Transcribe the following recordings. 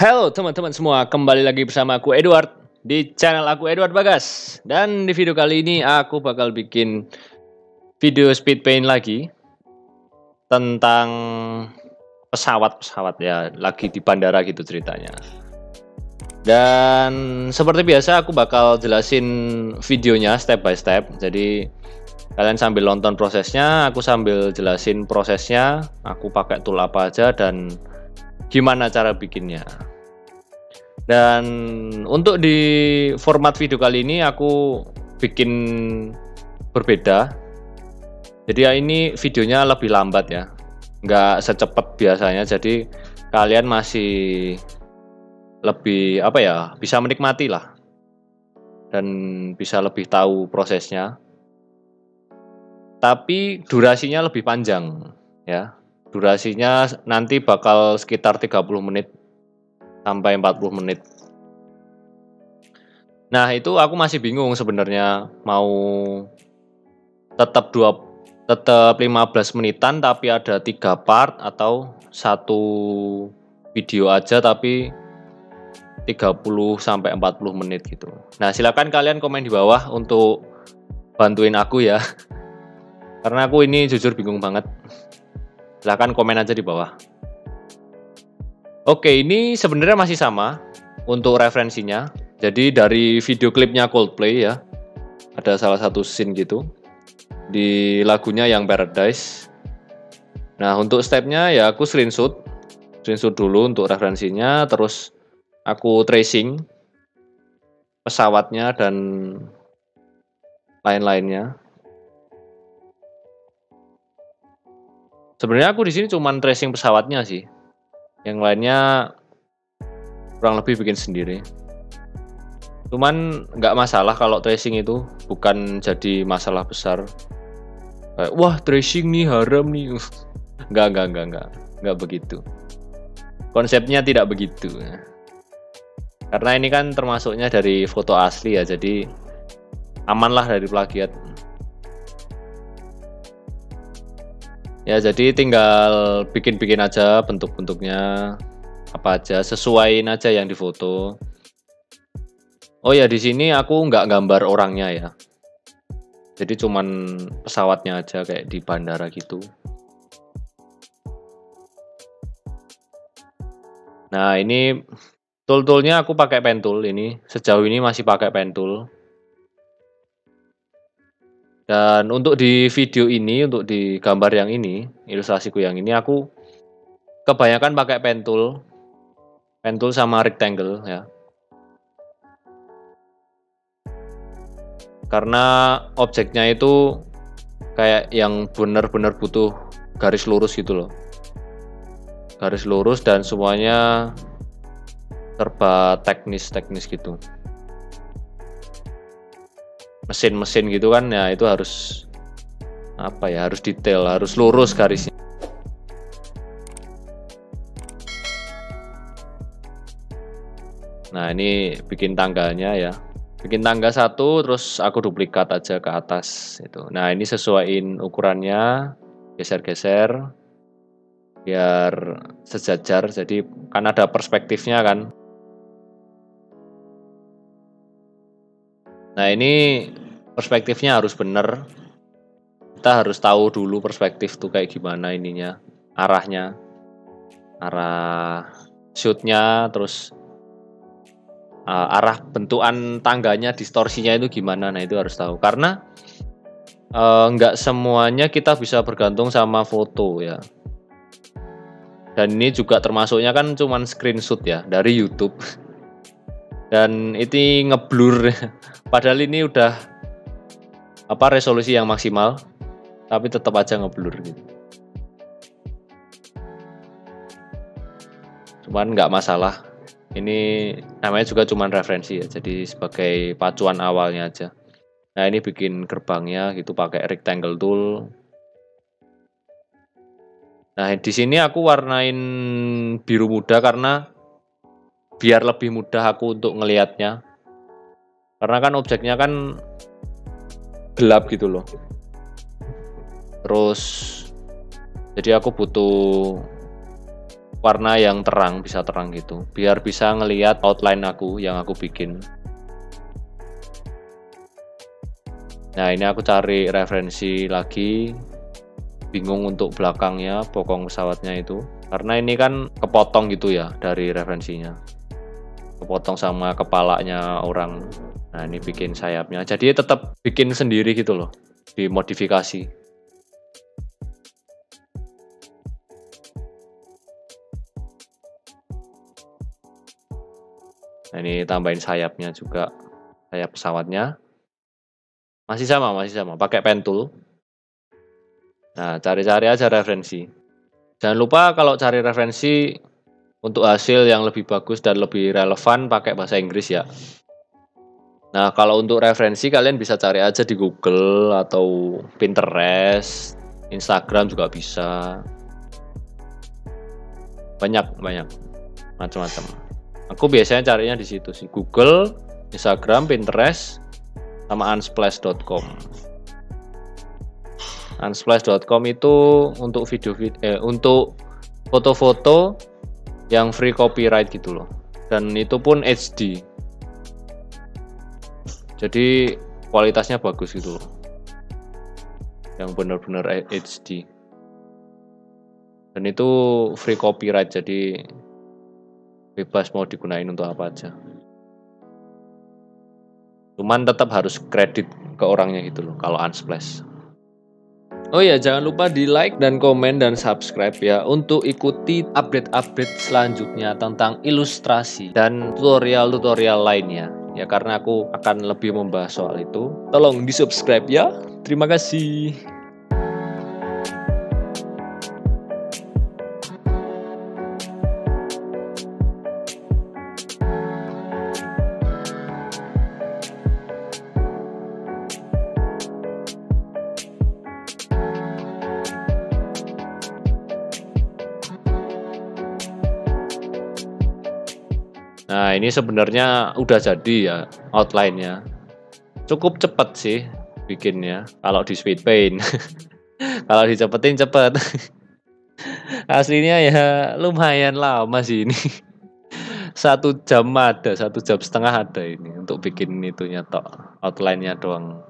Halo teman-teman semua, kembali lagi bersama aku Edward di channel aku Edward Bagas. Dan di video kali ini aku bakal bikin video speed paint lagi tentang pesawat-pesawat ya, lagi di bandara gitu ceritanya. Dan seperti biasa aku bakal jelasin videonya step by step. Jadi kalian sambil nonton prosesnya, aku sambil jelasin prosesnya, aku pakai tool apa aja dan gimana cara bikinnya. Dan untuk di format video kali ini aku bikin berbeda. Jadi ya ini videonya lebih lambat ya, nggak secepat biasanya. Jadi kalian masih lebih bisa menikmati lah dan bisa lebih tahu prosesnya. Tapi durasinya lebih panjang ya. Durasinya nanti bakal sekitar 30 menit sampai 40 menit. Nah, itu aku masih bingung sebenarnya mau tetap 15 menitan tapi ada 3 part atau satu video aja tapi 30 sampai 40 menit gitu. Nah, silakan kalian komen di bawah untuk bantuin aku ya. Karena aku ini jujur bingung banget. Silakan komen aja di bawah. Oke, ini sebenarnya masih sama untuk referensinya. Jadi dari video klipnya Coldplay ya, ada salah satu scene gitu di lagunya yang Paradise. Nah, untuk stepnya ya aku screenshot dulu untuk referensinya, terus aku tracing pesawatnya dan lain-lainnya. Sebenarnya aku di sini cuman tracing pesawatnya sih. Yang lainnya kurang lebih bikin sendiri. Cuman nggak masalah kalau tracing itu, bukan jadi masalah besar. Kayak, wah tracing nih haram nih. Nggak begitu. Konsepnya tidak begitu. Karena ini kan termasuknya dari foto asli ya, jadi amanlah dari plagiat. Ya jadi tinggal bikin-bikin aja bentuk-bentuknya apa aja, sesuaiin aja yang difoto. Oh ya, di sini aku nggak gambar orangnya ya. Jadi cuman pesawatnya aja kayak di bandara gitu. Nah, ini tool-toolnya aku pakai pen tool ini. Sejauh ini masih pakai pen tool. Dan untuk di video ini, untuk di gambar yang ini, ilustrasiku yang ini, aku kebanyakan pakai pen tool sama rectangle ya. Karena objeknya itu kayak yang benar-benar butuh garis lurus gitu loh. Garis lurus dan semuanya serba teknis gitu. Mesin-mesin gitu kan ya, itu harus harus detail, harus lurus garisnya. Nah, ini bikin tangganya ya, bikin tangga satu terus aku duplikat aja ke atas itu. Nah, ini sesuaiin ukurannya, geser-geser biar sejajar, jadi kan ada perspektifnya kan. Nah, ini perspektifnya harus bener. Kita harus tahu dulu perspektif tuh kayak gimana ininya, arahnya, arah shootnya, terus arah bentukan tangganya, distorsinya itu gimana. Nah, itu harus tahu karena nggak semuanya kita bisa bergantung sama foto ya. Dan ini juga termasuknya kan cuman screenshot ya dari YouTube. Dan ini ngeblur. Padahal ini udah resolusi yang maksimal, tapi tetap aja ngeblur gitu. Cuman nggak masalah. Ini namanya juga cuman referensi ya, jadi sebagai pacuan awalnya aja. Nah, ini bikin gerbangnya gitu pakai rectangle tool. Nah, di sini aku warnain biru muda karena biar lebih mudah aku untuk ngelihatnya. Karena kan objeknya kan gelap gitu loh. Terus jadi aku butuh warna yang terang, bisa terang gitu, biar bisa ngelihat outline aku yang aku bikin. Nah, ini aku cari referensi lagi, bingung untuk belakangnya, bokong pesawatnya itu, karena ini kan kepotong gitu ya dari referensinya, kepotong sama kepalanya orang. Nah, ini bikin sayapnya, jadi tetap bikin sendiri gitu loh, dimodifikasi. Nah, ini tambahin sayapnya juga, sayap pesawatnya. Masih sama, pakai pen tool. Nah, cari-cari aja referensi. Jangan lupa kalau cari referensi untuk hasil yang lebih bagus dan lebih relevan pakai bahasa Inggris ya. Nah, kalau untuk referensi kalian bisa cari aja di Google atau Pinterest, Instagram juga bisa. Banyak macam-macam. Aku biasanya carinya di situ sih, Google, Instagram, Pinterest, sama unsplash.com. Unsplash.com itu untuk untuk foto-foto yang free copyright gitu loh, dan itu pun HD, jadi kualitasnya bagus gitu loh, yang benar-benar HD, dan itu free copyright, jadi bebas mau digunain untuk apa aja, cuman tetap harus kredit ke orangnya gitu loh kalau Unsplash. Oh ya, jangan lupa di like dan komen dan subscribe ya untuk ikuti update-update selanjutnya tentang ilustrasi dan tutorial-tutorial lainnya. Ya, karena aku akan lebih membahas soal itu. Tolong di subscribe ya. Terima kasih. Nah, ini sebenarnya udah jadi ya outline-nya. Cukup cepet sih bikinnya kalau di speed paint. Kalau dicepetin cepet. Aslinya ya lumayan lama sih ini. 1 jam ada, 1,5 jam ada ini untuk bikin itunya tok, outline-nya doang.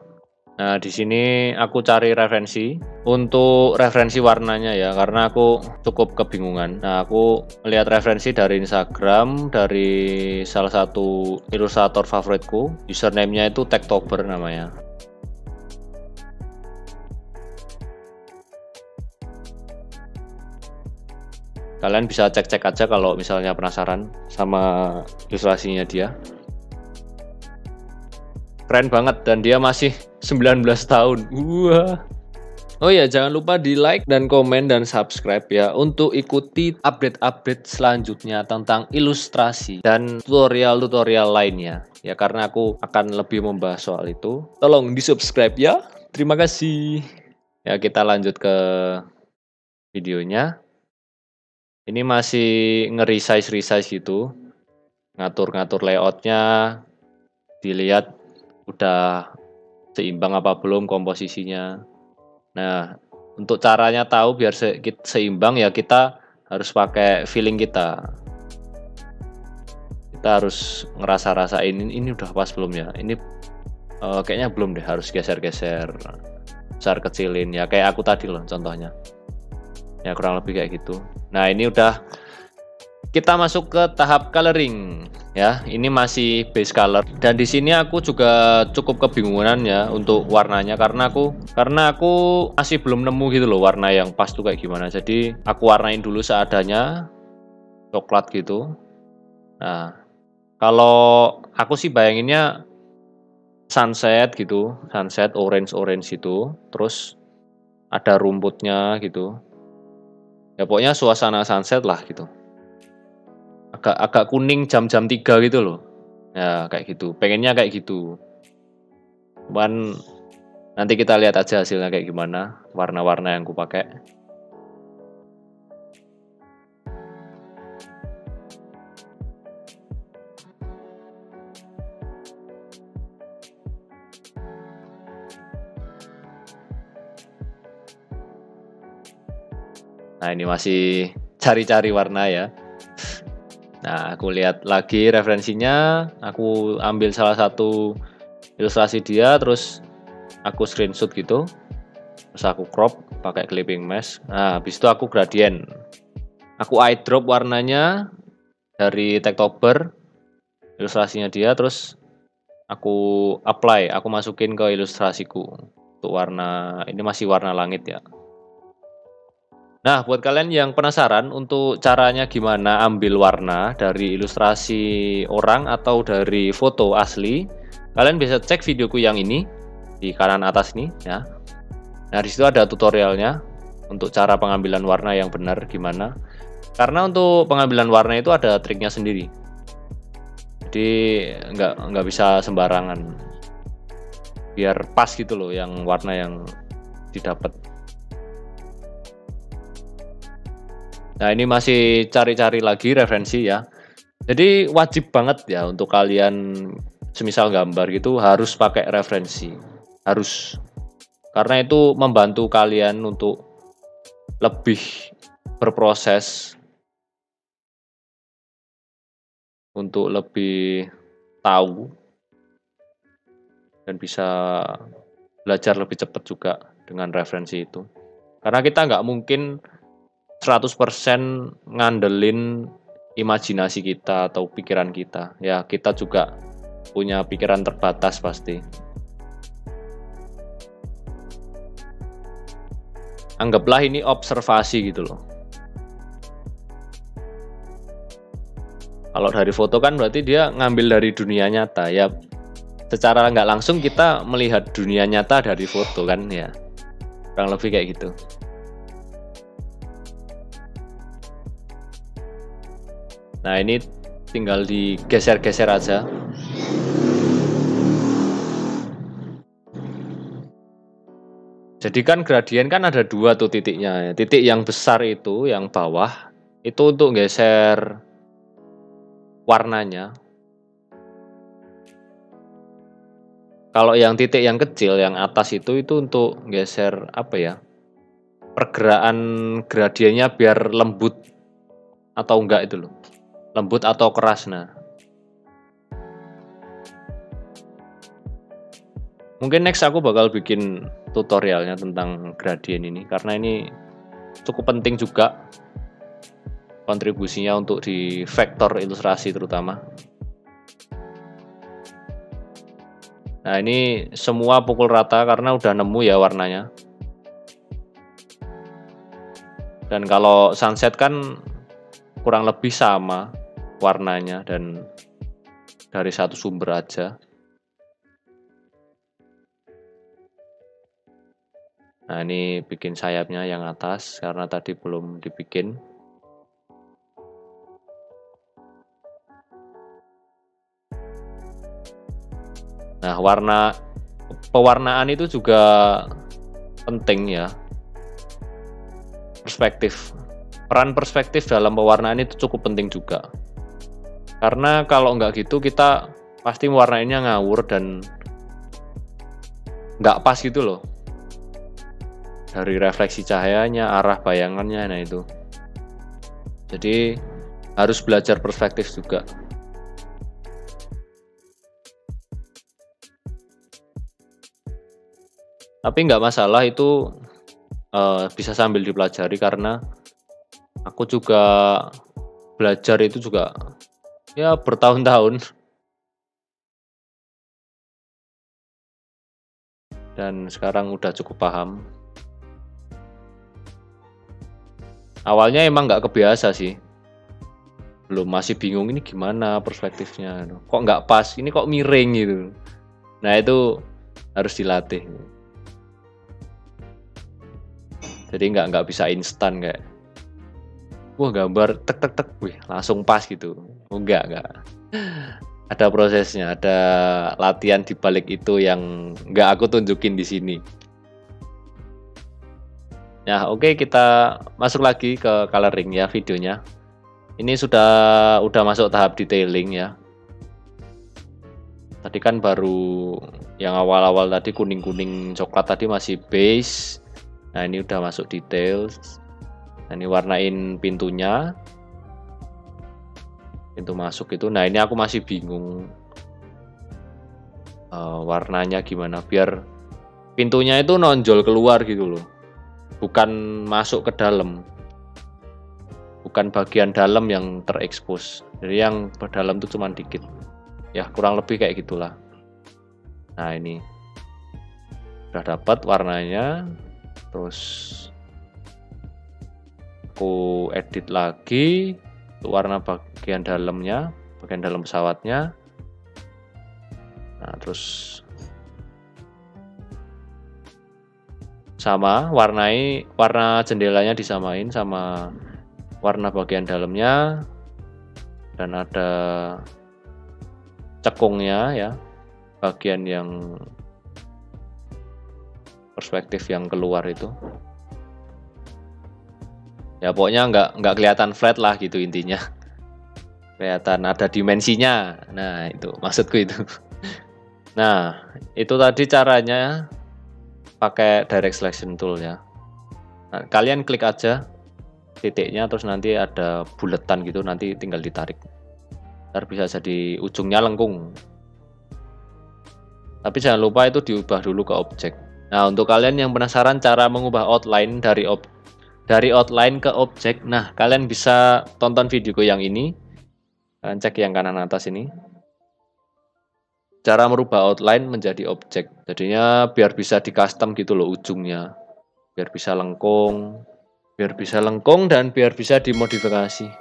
Nah, di sini aku cari referensi untuk referensi warnanya ya, karena aku cukup kebingungan. Nah, aku melihat referensi dari Instagram, dari salah satu ilustrator favoritku, username-nya itu Techtober namanya. Kalian bisa cek-cek aja kalau misalnya penasaran sama ilustrasinya dia. Keren banget, dan dia masih 19 tahun. Wah. Oh ya, jangan lupa di like dan komen dan subscribe ya untuk ikuti update-update selanjutnya tentang ilustrasi dan tutorial-tutorial lainnya. Ya, karena aku akan lebih membahas soal itu. Tolong di subscribe ya. Terima kasih. Ya, kita lanjut ke videonya. Ini masih nge-resize gitu. Ngatur-ngatur layoutnya. Dilihat udah seimbang apa belum komposisinya. Nah, untuk caranya tahu biar seimbang ya kita harus pakai feeling kita. Kita harus ngerasa-rasain ini udah pas belum ya. Ini kayaknya belum deh, harus geser-geser, besar kecilin ya kayak aku tadi loh contohnya. Ya kurang lebih kayak gitu. Nah, ini udah, kita masuk ke tahap coloring ya. Ini masih base color, dan di sini aku juga cukup kebingungan ya untuk warnanya, karena aku masih belum nemu gitu loh warna yang pas tuh kayak gimana. Jadi aku warnain dulu seadanya, coklat gitu. Nah, kalau aku sih bayanginnya sunset gitu, sunset orange itu, terus ada rumputnya gitu. Ya pokoknya suasana sunset lah gitu. Agak kuning jam-jam 3 gitu loh. Ya kayak gitu, pengennya kayak gitu. Cuman nanti kita lihat aja hasilnya kayak gimana, warna-warna yang aku pakai. Nah, ini masih cari-cari warna ya. Nah, aku lihat lagi referensinya, aku ambil salah satu ilustrasi dia, terus aku screenshot gitu, terus aku crop pakai clipping mesh. Nah, habis itu aku gradient, aku eyedrop warnanya dari Techtober, ilustrasinya dia, terus aku apply, aku masukin ke ilustrasiku untuk warna, ini masih warna langit ya. Nah, buat kalian yang penasaran untuk caranya gimana ambil warna dari ilustrasi orang atau dari foto asli, kalian bisa cek videoku yang ini di kanan atas nih ya. Nah, di situ ada tutorialnya untuk cara pengambilan warna yang benar gimana. Karena untuk pengambilan warna itu ada triknya sendiri. Jadi nggak bisa sembarangan. Biar pas gitu loh yang warna yang didapat. Nah, ini masih cari-cari lagi referensi ya. Jadi wajib banget ya untuk kalian semisal gambar gitu harus pakai referensi. Harus. Karena itu membantu kalian untuk lebih berproses, untuk lebih tahu dan bisa belajar lebih cepat juga dengan referensi itu. Karena kita nggak mungkin 100% ngandelin imajinasi kita atau pikiran kita. Ya, kita juga punya pikiran terbatas pasti. Anggaplah ini observasi gitu loh. Kalau dari foto kan berarti dia ngambil dari dunia nyata ya. Secara nggak langsung kita melihat dunia nyata dari foto kan ya. Kurang lebih kayak gitu. Nah, ini tinggal digeser-geser aja. Jadi kan gradien kan ada dua tuh titiknya ya. Titik yang besar itu, yang bawah, itu untuk geser warnanya. Kalau yang titik yang kecil, yang atas itu untuk geser apa ya? Pergerakan gradiennya biar lembut atau enggak itu loh. Lembut atau keras. Nah, mungkin next aku bakal bikin tutorialnya tentang gradien ini karena ini cukup penting juga kontribusinya untuk di vektor ilustrasi terutama. Nah, ini semua pukul rata karena udah nemu ya warnanya. Dan kalau sunset kan kurang lebih sama warnanya dan dari satu sumber aja. Nah, ini bikin sayapnya yang atas karena tadi belum dibikin. Nah, pewarnaan itu juga penting ya. Perspektif. Peran perspektif dalam pewarnaan itu cukup penting juga. Karena kalau nggak gitu kita pasti mewarnainya ngawur dan nggak pas gitu loh. Dari refleksi cahayanya, arah bayangannya, nah itu. Jadi harus belajar perspektif juga. Tapi nggak masalah itu bisa sambil dipelajari karena aku juga belajar itu juga ya bertahun-tahun. Dan sekarang udah cukup paham. Awalnya emang nggak kebiasa sih. Belum, masih bingung ini gimana perspektifnya. Kok nggak pas, ini kok miring gitu. Nah, itu harus dilatih. Jadi nggak bisa instan kayak wah gambar tek tek tek, wih langsung pas gitu. Enggak. Ada prosesnya, ada latihan di balik itu yang nggak aku tunjukin di sini. Nah, oke, kita masuk lagi ke coloring ya videonya. Ini udah masuk tahap detailing ya. Tadi kan baru yang awal-awal tadi kuning-kuning coklat tadi masih base. Nah, ini udah masuk detail. Nah, ini warnain pintunya, pintu masuk itu. Nah, ini aku masih bingung warnanya gimana biar pintunya itu nonjol keluar gitu loh, bukan masuk ke dalam, bukan bagian dalam yang terekspos. Jadi yang ke dalam itu cuma dikit. Ya kurang lebih kayak gitulah. Nah, ini udah dapat warnanya, terus aku edit lagi untuk warna bagian dalamnya, bagian dalam pesawatnya. Nah, terus sama warna jendelanya disamain sama warna bagian dalamnya, dan ada cekungnya ya, bagian yang perspektif yang keluar itu. Ya pokoknya nggak kelihatan flat lah gitu intinya. Kelihatan ada dimensinya. Nah, itu maksudku itu. Nah, itu tadi caranya pakai direct selection tool ya. Nah, kalian klik aja titiknya, terus nanti ada buletan gitu, nanti tinggal ditarik. Ntar bisa jadi ujungnya lengkung. Tapi jangan lupa itu diubah dulu ke objek. Nah, untuk kalian yang penasaran cara mengubah outline dari outline ke objek, nah kalian bisa tonton videoku yang ini. Kalian cek yang kanan atas ini. Cara merubah outline menjadi objek. Jadinya biar bisa di custom gitu loh ujungnya. Biar bisa lengkung dan biar bisa dimodifikasi.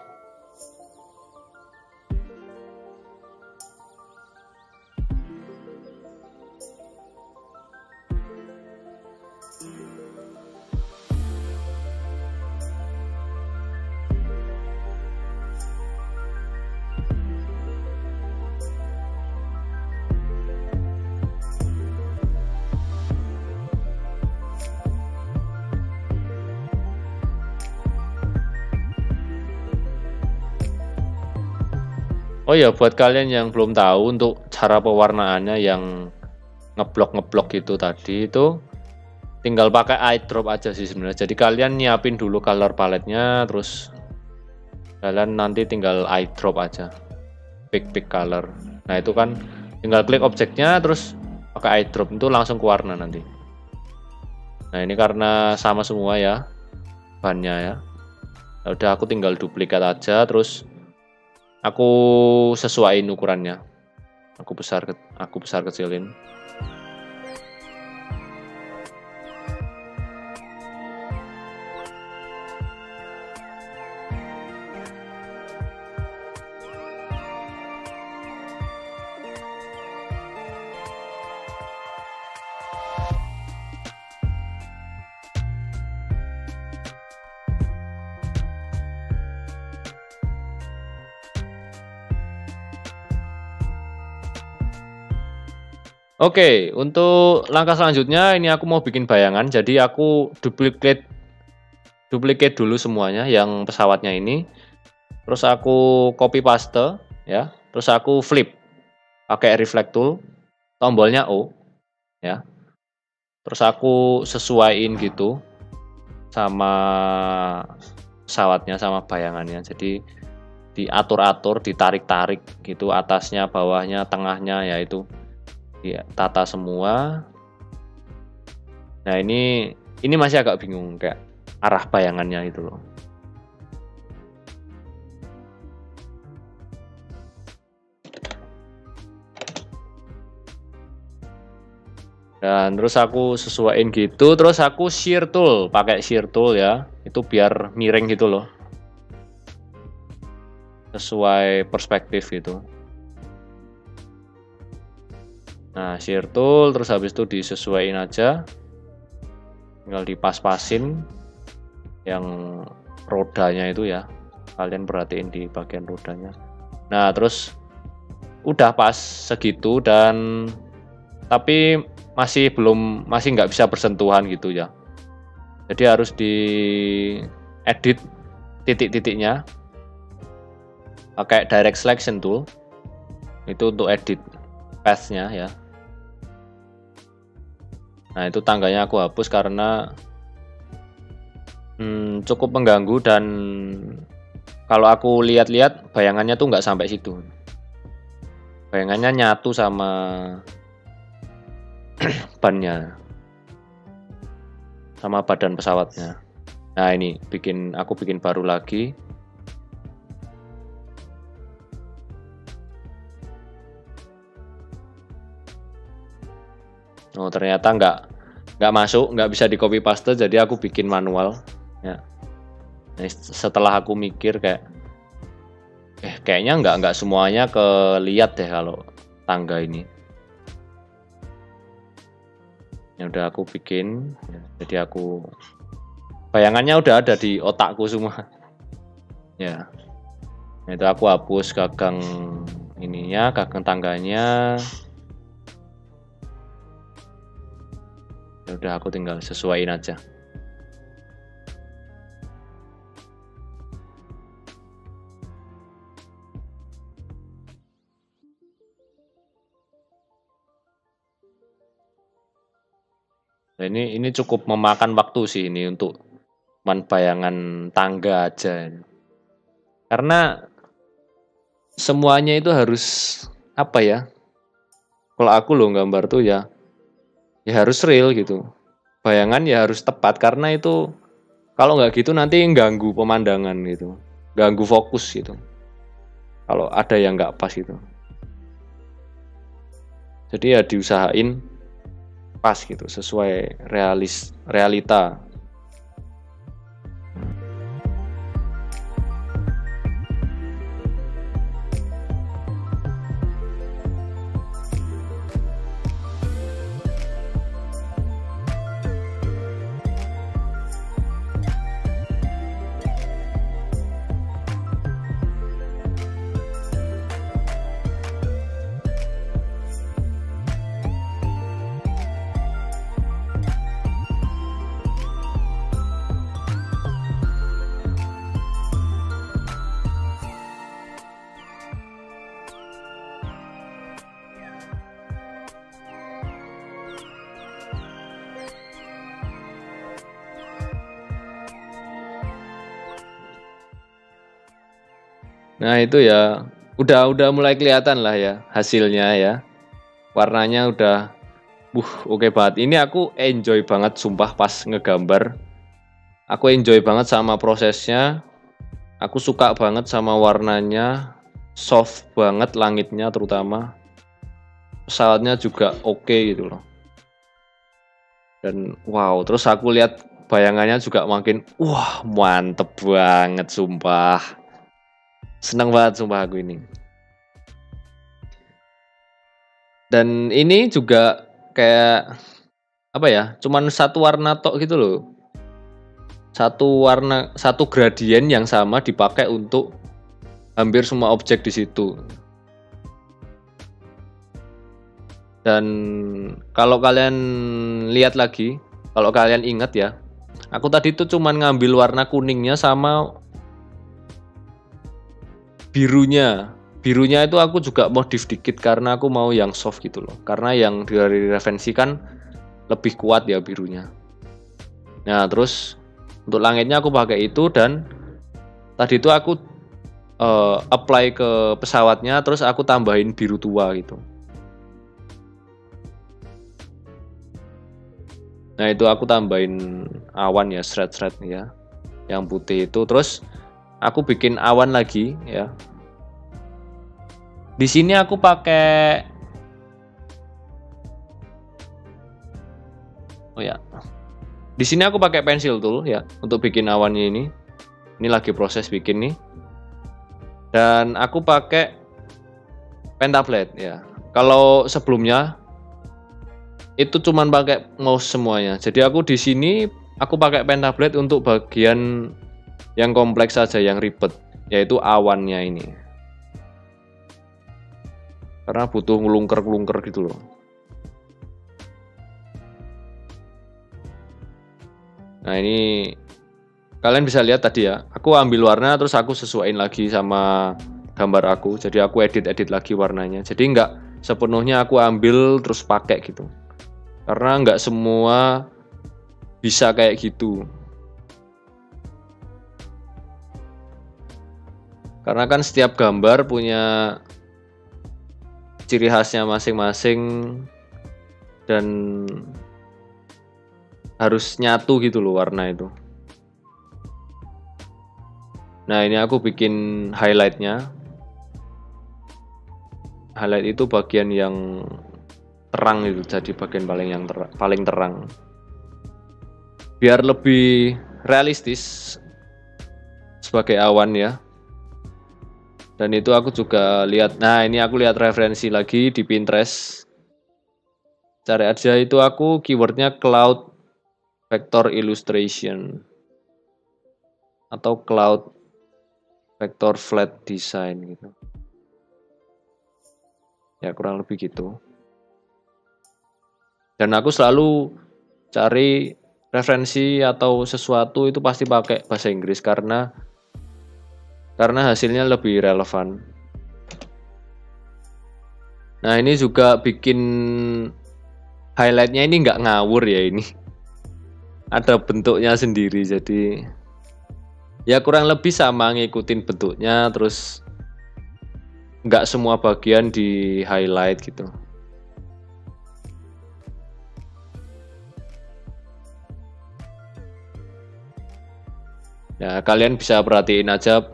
Oh ya, buat kalian yang belum tahu untuk cara pewarnaannya yang ngeblok gitu tadi, itu tinggal pakai eye drop aja sih sebenarnya. Jadi kalian nyiapin dulu color palette-nya, terus kalian nanti tinggal eye drop aja, pick color. Nah, itu kan tinggal klik objeknya, terus pakai eye drop itu langsung ke warna nanti. Nah, ini karena sama semua ya bannya ya. Udah, aku tinggal duplikat aja, terus aku sesuaiin ukurannya. Aku besar kecilin. Oke, untuk langkah selanjutnya ini aku mau bikin bayangan. Jadi aku duplicate dulu semuanya yang pesawatnya ini. Terus aku copy paste ya. Terus aku flip pakai reflect tool, tombolnya O ya. Terus aku sesuaiin gitu sama pesawatnya, sama bayangannya. Jadi diatur-atur, ditarik-tarik gitu, atasnya, bawahnya, tengahnya, yaitu ditata semua. Nah, ini masih agak bingung kayak arah bayangannya itu loh. Dan terus aku sesuaiin gitu, terus aku shear tool, pakai shear tool ya. Itu biar miring gitu loh. Sesuai perspektif gitu. Nah, shear tool, terus habis itu disesuaiin aja. Tinggal dipas-pasin yang rodanya itu ya. Kalian perhatiin di bagian rodanya. Nah, terus udah pas segitu, dan tapi masih nggak bisa bersentuhan gitu ya. Jadi harus di edit titik-titiknya pakai direct selection tool. Itu untuk edit path-nya ya. Nah, itu tangganya aku hapus karena cukup mengganggu, dan kalau aku lihat-lihat bayangannya tuh nggak sampai situ. Bayangannya nyatu sama bannya, sama badan pesawatnya. Nah ini aku bikin baru lagi. Oh ternyata nggak masuk, nggak bisa di copy paste, jadi aku bikin manual ya. Nah, setelah aku mikir kayaknya nggak semuanya keliat deh kalau tangga ini. Ya udah aku bikin ya, jadi aku bayangannya udah ada di otakku semua ya. Nah, itu aku hapus gagang ininya, gagang tangganya. Ya udah aku tinggal sesuaiin aja. Nah, ini cukup memakan waktu sih ini untuk bayangan tangga aja. Karena semuanya itu harus apa ya? Kalau aku loh gambar tuh ya harus real gitu. Bayangan ya harus tepat, karena itu kalau nggak gitu nanti ganggu pemandangan gitu, ganggu fokus gitu. Kalau ada yang nggak pas gitu. Jadi ya diusahain pas gitu, sesuai realita. Nah itu ya udah mulai kelihatan lah ya hasilnya ya. Warnanya udah oke banget. Ini aku enjoy banget sumpah pas ngegambar. Aku enjoy banget sama prosesnya. Aku suka banget sama warnanya. Soft banget langitnya terutama. Pesawatnya juga oke gitu loh. Dan wow, terus aku lihat bayangannya juga makin wah mantep banget sumpah. Seneng banget sumpah aku ini. Dan ini juga kayak apa ya? Cuman satu warna tok gitu loh. Satu gradien yang sama dipakai untuk hampir semua objek di situ. Dan kalau kalian lihat lagi, kalau kalian ingat ya, aku tadi tuh cuman ngambil warna kuningnya sama birunya. Birunya itu aku juga modif dikit karena aku mau yang soft gitu loh. Karena yang dari referensi kan lebih kuat ya birunya. Nah terus untuk langitnya aku pakai itu, dan tadi itu aku apply ke pesawatnya, terus aku tambahin biru tua gitu. Nah itu aku tambahin awan ya, shred ya, yang putih itu. Terus aku bikin awan lagi ya. Di sini aku pakai Di sini aku pakai pensil tool ya untuk bikin awannya ini. Ini lagi proses bikin nih. Dan aku pakai pentablade ya. Kalau sebelumnya itu cuman pakai mouse semuanya. Jadi aku di sini aku pakai pentablade untuk bagian yang kompleks saja, yang ribet, yaitu awannya ini. Karena butuh ngelungker-ngelungker gitu loh. Nah ini kalian bisa lihat tadi ya, aku ambil warna terus aku sesuaiin lagi sama gambar aku. Jadi aku edit lagi warnanya. Jadi nggak sepenuhnya aku ambil terus pakai gitu. Karena nggak semua bisa kayak gitu. Karena kan setiap gambar punya ciri khasnya masing-masing dan harus nyatu gitu loh warna itu. Nah, ini aku bikin highlightnya. Highlight itu bagian yang terang itu, jadi bagian paling terang. Biar lebih realistis sebagai awan ya. Dan itu aku juga lihat. Nah, ini aku lihat referensi lagi di Pinterest. Cari aja itu, aku keywordnya cloud vector illustration atau cloud vector flat design gitu. Ya kurang lebih gitu. Dan aku selalu cari referensi atau sesuatu itu pasti pakai bahasa Inggris karena hasilnya lebih relevan. Nah, ini juga bikin highlightnya ini nggak ngawur ya ini. Ada bentuknya sendiri, jadi ya kurang lebih sama ngikutin bentuknya, terus nggak semua bagian di highlight gitu. Ya kalian bisa perhatiin aja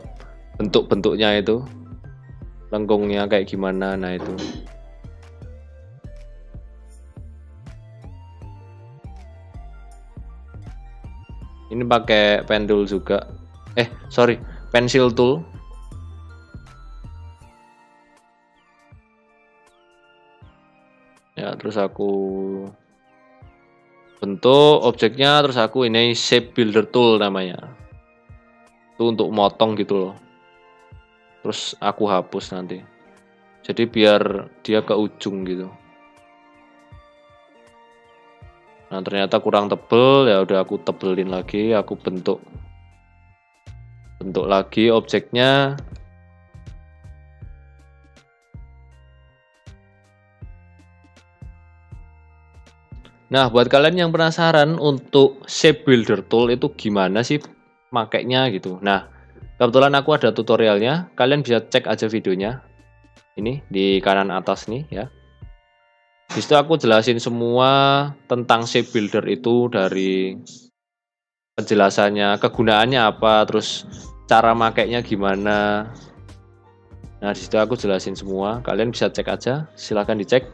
bentuk-bentuknya itu, lengkungnya kayak gimana. Nah itu ini pakai pen tool juga, pensil tool. Ya terus aku bentuk objeknya, terus aku ini shape builder tool namanya, itu untuk motong gitu loh. Terus aku hapus nanti, jadi biar dia ke ujung gitu. Nah ternyata kurang tebel, ya udah aku tebelin lagi, aku bentuk lagi objeknya. Nah, buat kalian yang penasaran untuk shape builder tool itu gimana sih makainya gitu. Nah, kebetulan aku ada tutorialnya, kalian bisa cek aja videonya. Ini di kanan atas nih ya. Di situ aku jelasin semua tentang shape builder itu, dari penjelasannya, kegunaannya apa, terus cara makainya gimana. Nah, di situ aku jelasin semua. Kalian bisa cek aja, silahkan dicek.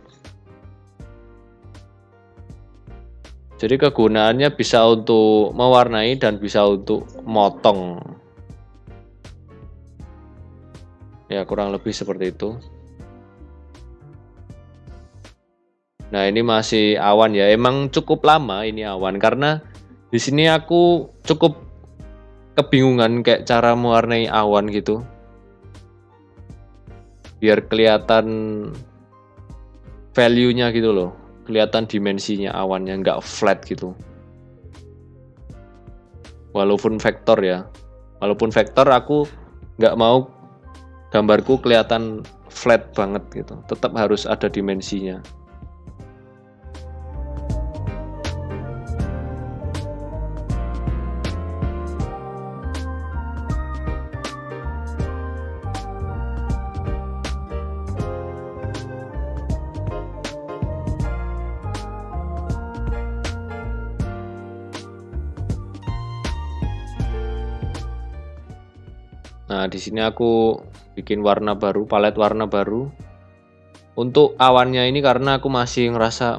Jadi kegunaannya bisa untuk mewarnai dan bisa untuk motong. Ya kurang lebih seperti itu. Nah ini masih awan ya. Emang cukup lama ini awan karena di sini aku cukup kebingungan kayak cara mewarnai awan gitu. Biar kelihatan value-nya gitu loh. Kelihatan dimensinya awannya, nggak flat gitu. Walaupun vektor ya, walaupun vektor aku nggak mau gambarku kelihatan flat banget gitu, tetap harus ada dimensinya. Nah, di sini aku bikin warna baru, palet warna baru. Untuk awannya ini karena aku masih ngerasa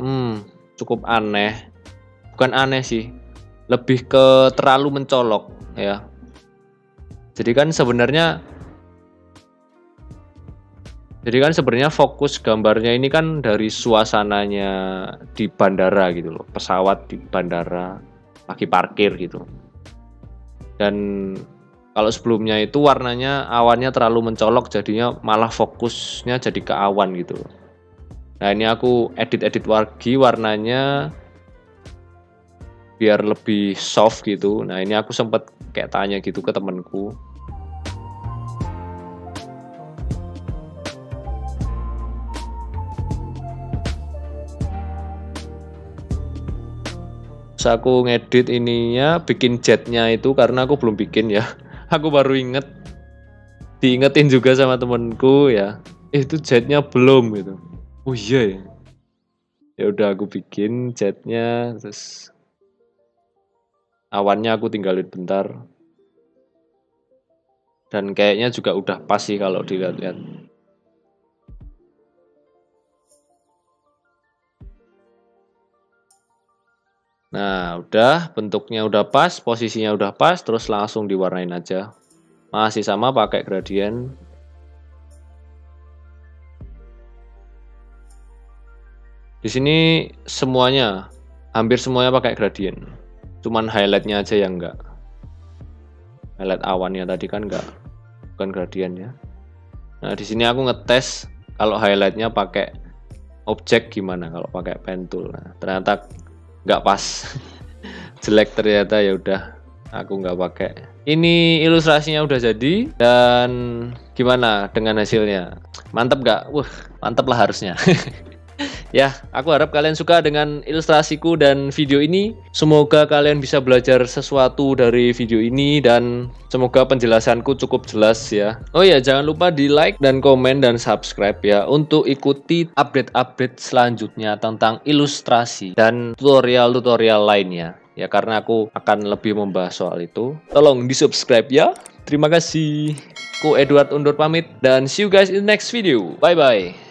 cukup aneh. Bukan aneh sih, lebih ke terlalu mencolok ya. Jadi kan sebenarnya fokus gambarnya ini kan dari suasananya di bandara gitu loh, pesawat di bandara lagi parkir gitu. Dan kalau sebelumnya itu warnanya, awannya terlalu mencolok, jadinya malah fokusnya jadi ke awan gitu. Nah ini aku edit lagi warnanya biar lebih soft gitu. Nah ini aku sempet kayak tanya gitu ke temenku. Terus aku ngedit ininya, bikin jetnya itu karena aku belum bikin ya. Aku baru inget. diingetin juga sama temenku ya, itu jetnya belum gitu. Oh iya ya. Ya udah aku bikin jetnya, terus awannya aku tinggalin bentar. Dan kayaknya juga udah pas sih kalau dilihat-lihat. Nah, udah bentuknya udah pas, posisinya udah pas, terus langsung diwarnain aja. Masih sama pakai gradient. Di sini semuanya, hampir semuanya pakai gradient. Cuman highlightnya aja yang enggak. Highlight awannya tadi kan enggak, bukan gradient ya. Nah, di sini aku ngetes kalau highlightnya pakai objek gimana kalau pakai pen tool. Nah, ternyata nggak pas. Jelek ternyata, ya udah aku nggak pakai. Ini ilustrasinya udah jadi, dan gimana dengan hasilnya? Mantep nggak? Wah, mantep lah harusnya. Ya, aku harap kalian suka dengan ilustrasiku dan video ini. Semoga kalian bisa belajar sesuatu dari video ini, dan semoga penjelasanku cukup jelas ya. Oh ya, jangan lupa di like dan komen dan subscribe ya, untuk ikuti update-update selanjutnya tentang ilustrasi dan tutorial-tutorial lainnya. Ya, karena aku akan lebih membahas soal itu. Tolong di subscribe ya. Terima kasih. Aku Edward undur pamit, dan see you guys in the next video. Bye-bye.